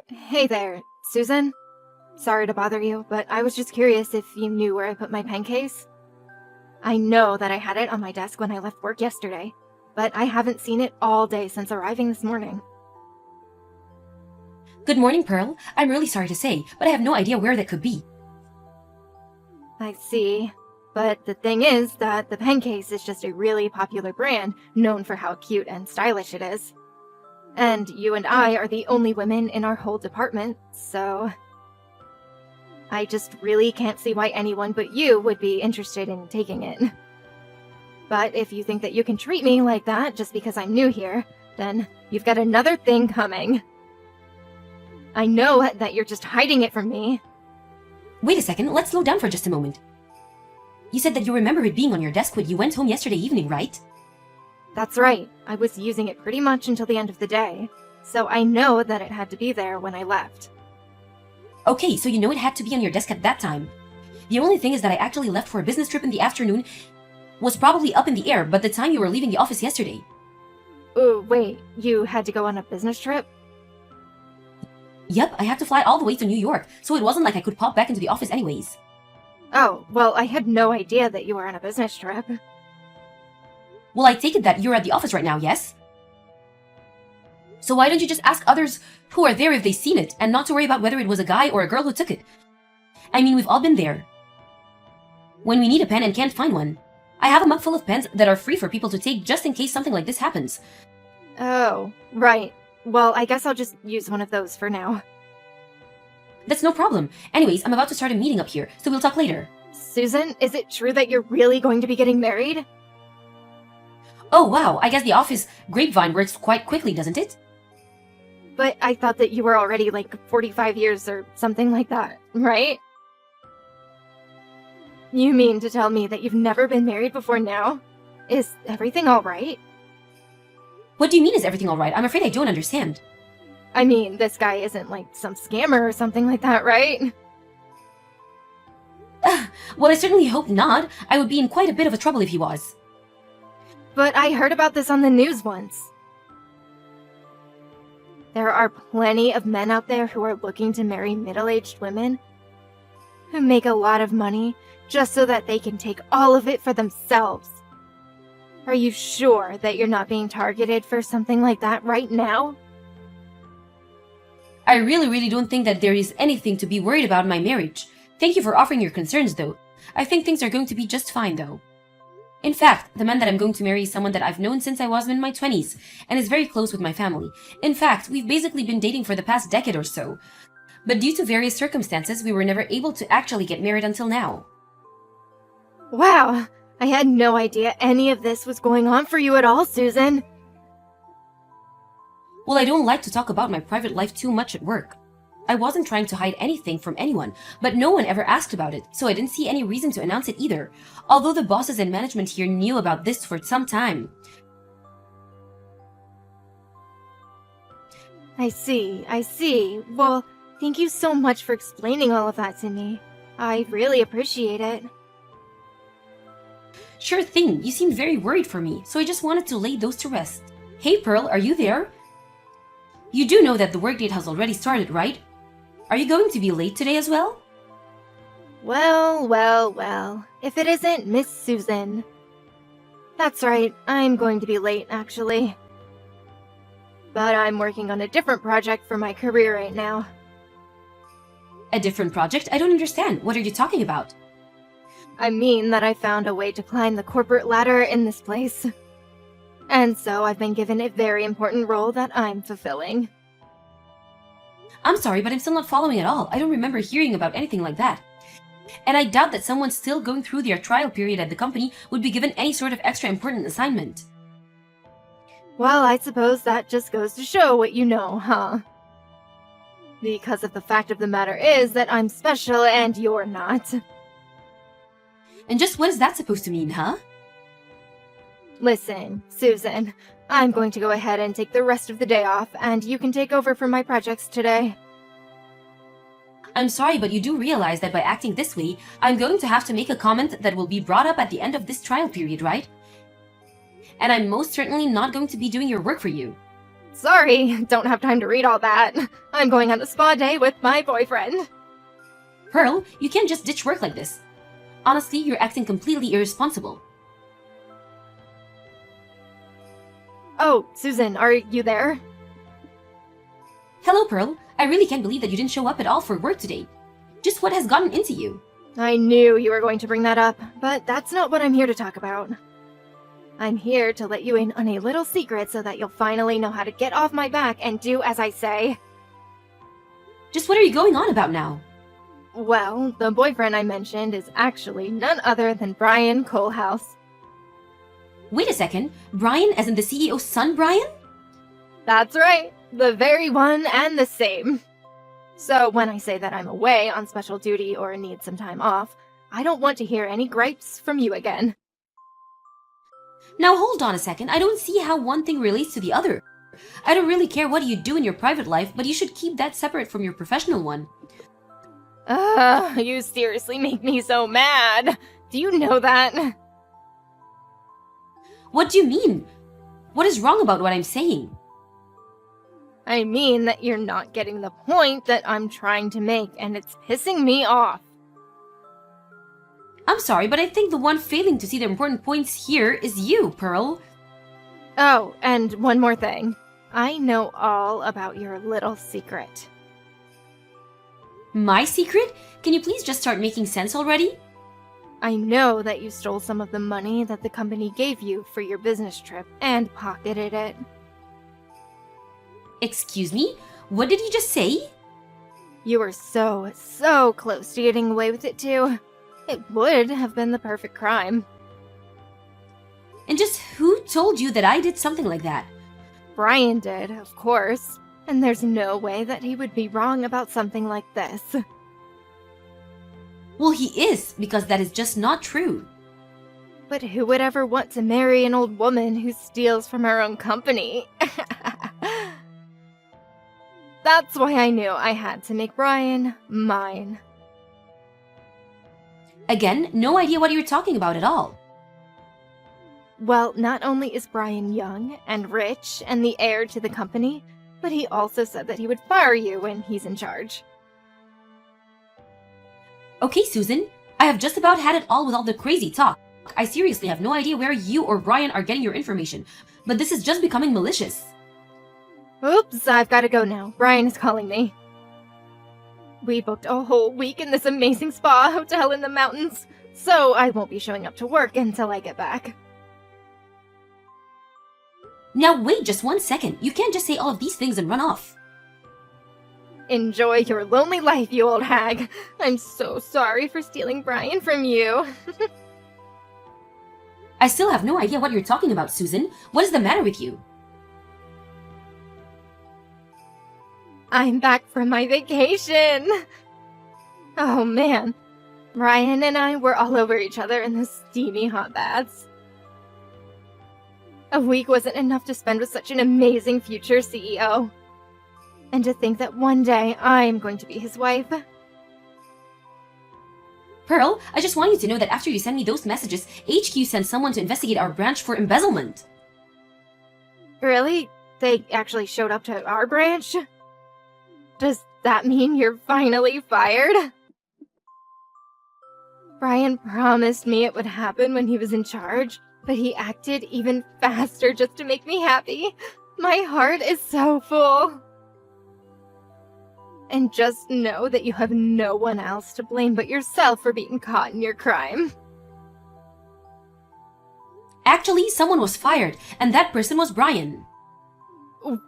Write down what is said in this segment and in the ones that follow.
Hey there, Susan? Sorry to bother you, but I was just curious if you knew where I put my pen case. I know that I had it on my desk when I left work yesterday, but I haven't seen it all day since arriving this morning. Good morning, Pearl. I'm really sorry to say, but I have no idea where that could be. I see. But the thing is that the pen case is just a really popular brand known for how cute and stylish it is. And you and I are the only women in our whole department, so I just really can't see why anyone but you would be interested in taking it. But if you think that you can treat me like that just because I'm new here, then you've got another thing coming. I know that you're just hiding it from me. Wait a second, let's slow down for just a moment. You said that you remember it being on your desk when you went home yesterday evening, right? That's right. I was using it pretty much until the end of the day, so I know that it had to be there when I left. Okay, so you know it had to be on your desk at that time. The only thing is that I actually left for a business trip in the afternoon was probably up in the air, but the time you were leaving the office yesterday. Oh, wait, you had to go on a business trip? Yep, I had to fly all the way to New York, so it wasn't like I could pop back into the office anyways. Oh, well, I had no idea that you were on a business trip. Well, I take it that you're at the office right now, yes? So why don't you just ask others who are there if they've seen it, and not to worry about whether it was a guy or a girl who took it? I mean, we've all been there. When we need a pen and can't find one. I have a mug full of pens that are free for people to take just in case something like this happens. Oh, right. Well, I guess I'll just use one of those for now. That's no problem. Anyways, I'm about to start a meeting up here, so we'll talk later. Susan, is it true that you're really going to be getting married? Oh wow, I guess the office grapevine works quite quickly, doesn't it? But I thought that you were already like 45 years or something like that, right? You mean to tell me that you've never been married before now? Is everything alright? What do you mean is everything alright? I'm afraid I don't understand. I mean, this guy isn't like some scammer or something like that, right? Well, I certainly hope not. I would be in quite a bit of a trouble if he was. But I heard about this on the news once. There are plenty of men out there who are looking to marry middle-aged women who make a lot of money just so that they can take all of it for themselves. Are you sure that you're not being targeted for something like that right now? I really don't think that there is anything to be worried about in my marriage. Thank you for offering your concerns, though. I think things are going to be just fine, though. In fact, the man that I'm going to marry is someone that I've known since I was in my 20s, and is very close with my family. In fact, we've basically been dating for the past decade or so. But due to various circumstances, we were never able to actually get married until now. Wow, I had no idea any of this was going on for you at all, Susan. Well, I don't like to talk about my private life too much at work. I wasn't trying to hide anything from anyone, but no one ever asked about it, so I didn't see any reason to announce it either, although the bosses and management here knew about this for some time. I see. Well, thank you so much for explaining all of that to me. I really appreciate it. Sure thing, you seemed very worried for me, so I just wanted to lay those to rest. Hey Pearl, are you there? You do know that the workdate has already started, right? Are you going to be late today as well? Well. If it isn't Miss Susan. That's right, I'm going to be late, actually. But I'm working on a different project for my career right now. A different project? I don't understand. What are you talking about? I mean that I found a way to climb the corporate ladder in this place. And so I've been given a very important role that I'm fulfilling. I'm sorry, but I'm still not following at all. I don't remember hearing about anything like that. And I doubt that someone still going through their trial period at the company would be given any sort of extra important assignment. Well, I suppose that just goes to show what you know, huh? Because of the fact of the matter is that I'm special and you're not. And just what is that supposed to mean, huh? Listen, Susan, I'm going to go ahead and take the rest of the day off, and you can take over for my projects today. I'm sorry, but you do realize that by acting this way, I'm going to have to make a comment that will be brought up at the end of this trial period, right? And I'm most certainly not going to be doing your work for you. Sorry, don't have time to read all that. I'm going on a spa day with my boyfriend. Pearl, you can't just ditch work like this. Honestly, you're acting completely irresponsible. Oh, Susan, are you there? Hello, Pearl. I really can't believe that you didn't show up at all for work today. Just what has gotten into you? I knew you were going to bring that up, but that's not what I'm here to talk about. I'm here to let you in on a little secret so that you'll finally know how to get off my back and do as I say. Just what are you going on about now? Well, the boyfriend I mentioned is actually none other than Brian Colehouse. Wait a second. Brian, as in the CEO's son, Brian? That's right, the very one and the same. So when I say that I'm away on special duty or need some time off, I don't want to hear any gripes from you again. Now hold on a second. I don't see how one thing relates to the other. I don't really care what you do in your private life, but you should keep that separate from your professional one. You seriously make me so mad. Do you know that? What do you mean? What is wrong about what I'm saying? I mean that you're not getting the point that I'm trying to make, and it's pissing me off. I'm sorry, but I think the one failing to see the important points here is you, Pearl. Oh, and one more thing. I know all about your little secret. My secret? Can you please just start making sense already? I know that you stole some of the money that the company gave you for your business trip and pocketed it. Excuse me? What did you just say? You were so close to getting away with it too. It would have been the perfect crime. And just who told you that I did something like that? Brian did, of course. And there's no way that he would be wrong about something like this. Well, he is, because that is just not true. But who would ever want to marry an old woman who steals from her own company? That's why I knew I had to make Brian mine. Again, no idea what you're talking about at all. Well, not only is Brian young and rich and the heir to the company, but he also said that he would fire you when he's in charge. Okay, Susan, I have just about had it all with all the crazy talk. I seriously have no idea where you or Brian are getting your information, but this is just becoming malicious. Oops, I've got to go now. Brian is calling me. We booked a whole week in this amazing spa hotel in the mountains, so I won't be showing up to work until I get back. Now wait just 1 second. You can't just say all of these things and run off. Enjoy your lonely life, you old hag. I'm so sorry for stealing Brian from you. I still have no idea what you're talking about, Susan. What is the matter with you? I'm back from my vacation. Oh man, Brian and I were all over each other in the steamy hot baths. A week wasn't enough to spend with such an amazing future CEO. And to think that one day I'm going to be his wife. Pearl, I just want you to know that after you send me those messages, HQ sent someone to investigate our branch for embezzlement. Really? They actually showed up to our branch? Does that mean you're finally fired? Brian promised me it would happen when he was in charge, but he acted even faster just to make me happy. My heart is so full. And just know that you have no one else to blame but yourself for being caught in your crime. Actually, someone was fired, and that person was Brian.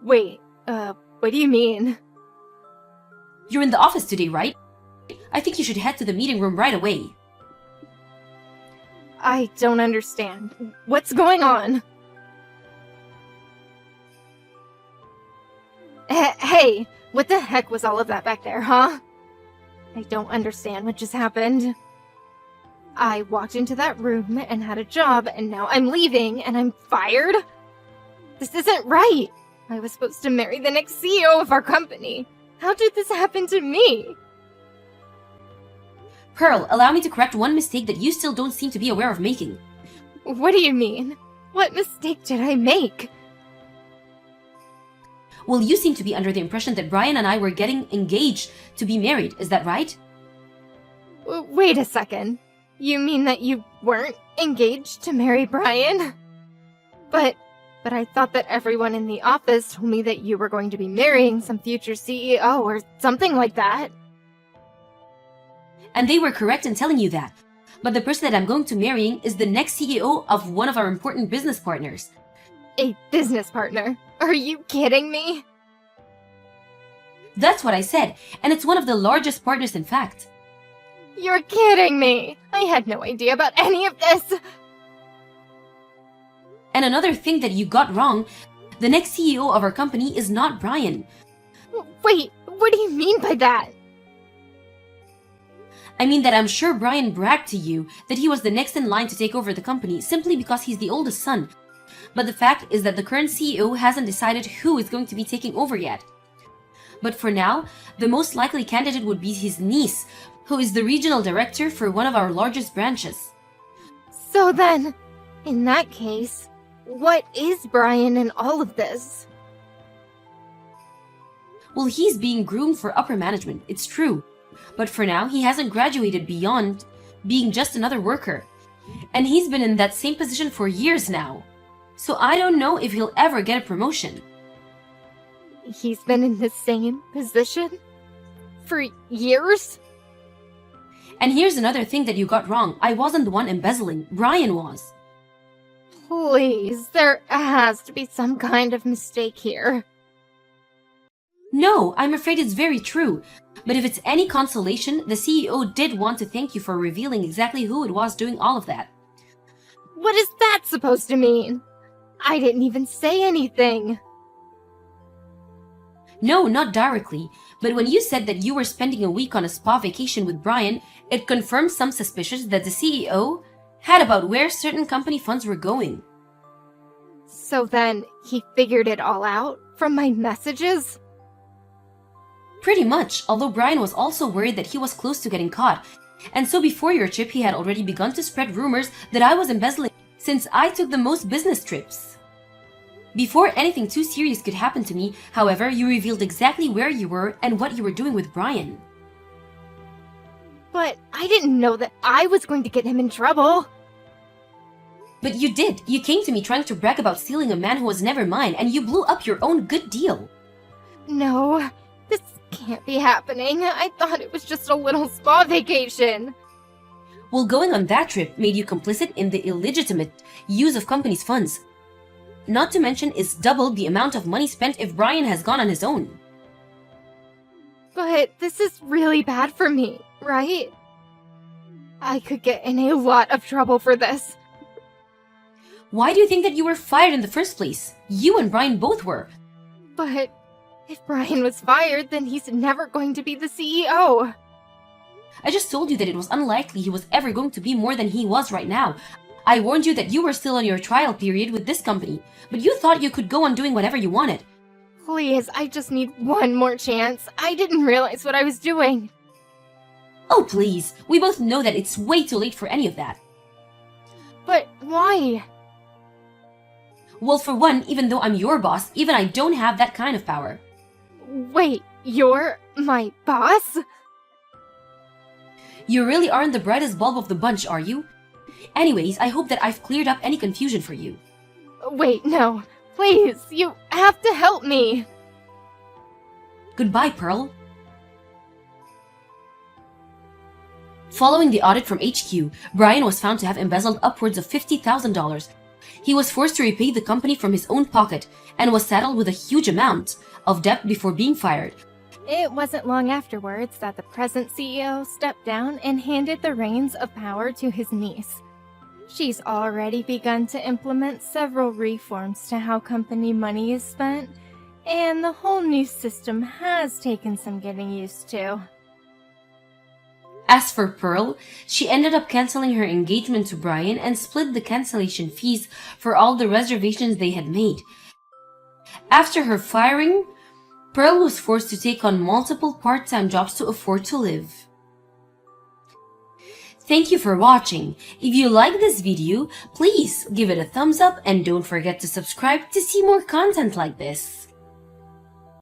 Wait, what do you mean? You're in the office today, right? I think you should head to the meeting room right away. I don't understand. What's going on? Hey, what the heck was all of that back there, huh? I don't understand what just happened. I walked into that room and had a job, and now I'm leaving and I'm fired? This isn't right. I was supposed to marry the next CEO of our company. How did this happen to me? Pearl, allow me to correct one mistake that you still don't seem to be aware of making. What do you mean? What mistake did I make? Well, you seem to be under the impression that Brian and I were getting engaged to be married, is that right? Wait a second. You mean that you weren't engaged to marry Brian? But I thought that everyone in the office told me that you were going to be marrying some future CEO or something like that. And they were correct in telling you that. But the person that I'm going to marrying is the next CEO of one of our important business partners. A business partner? Are you kidding me? That's what I said, and it's one of the largest partners in fact. You're kidding me! I had no idea about any of this! And another thing that you got wrong, the next CEO of our company is not Brian. Wait, what do you mean by that? I mean that I'm sure Brian bragged to you that he was the next in line to take over the company simply because he's the oldest son. But the fact is that the current CEO hasn't decided who is going to be taking over yet. But for now, the most likely candidate would be his niece, who is the regional director for one of our largest branches. So then, in that case, what is Brian in all of this? Well, he's being groomed for upper management, it's true. But for now, he hasn't graduated beyond being just another worker. And he's been in that same position for years now. So I don't know if he'll ever get a promotion. He's been in the same position? For years? And here's another thing that you got wrong. I wasn't the one embezzling. Brian was. Please, there has to be some kind of mistake here. No, I'm afraid it's very true. But if it's any consolation, the CEO did want to thank you for revealing exactly who it was doing all of that. What is that supposed to mean? I didn't even say anything. No, not directly. But when you said that you were spending a week on a spa vacation with Brian, it confirmed some suspicions that the CEO had about where certain company funds were going. So then, he figured it all out from my messages? Pretty much, although Brian was also worried that he was close to getting caught. And so before your trip, he had already begun to spread rumors that I was embezzling since I took the most business trips. Before anything too serious could happen to me, however, you revealed exactly where you were and what you were doing with Brian. But I didn't know that I was going to get him in trouble. But you did. You came to me trying to brag about stealing a man who was never mine, and you blew up your own good deal. No, this can't be happening. I thought it was just a little spa vacation. Well, going on that trip made you complicit in the illegitimate use of company's funds. Not to mention, it's doubled the amount of money spent if Brian has gone on his own. But this is really bad for me, right? I could get in a lot of trouble for this. Why do you think that you were fired in the first place? You and Brian both were. But if Brian was fired, then he's never going to be the CEO. I just told you that it was unlikely he was ever going to be more than he was right now. I warned you that you were still on your trial period with this company, but you thought you could go on doing whatever you wanted. Please, I just need one more chance. I didn't realize what I was doing. Oh, please. We both know that it's way too late for any of that. But why? Well, for one, even though I'm your boss, even I don't have that kind of power. Wait, you're my boss? You really aren't the brightest bulb of the bunch, are you? Anyways, I hope that I've cleared up any confusion for you. Wait, no. Please, you have to help me. Goodbye, Pearl. Following the audit from HQ, Brian was found to have embezzled upwards of $50,000. He was forced to repay the company from his own pocket and was saddled with a huge amount of debt before being fired. It wasn't long afterwards that the present CEO stepped down and handed the reins of power to his niece. She's already begun to implement several reforms to how company money is spent, and the whole new system has taken some getting used to. As for Pearl, she ended up canceling her engagement to Brian and split the cancellation fees for all the reservations they had made. After her firing, Pearl was forced to take on multiple part-time jobs to afford to live. Thank you for watching. If you like this video, please give it a thumbs up and don't forget to subscribe to see more content like this.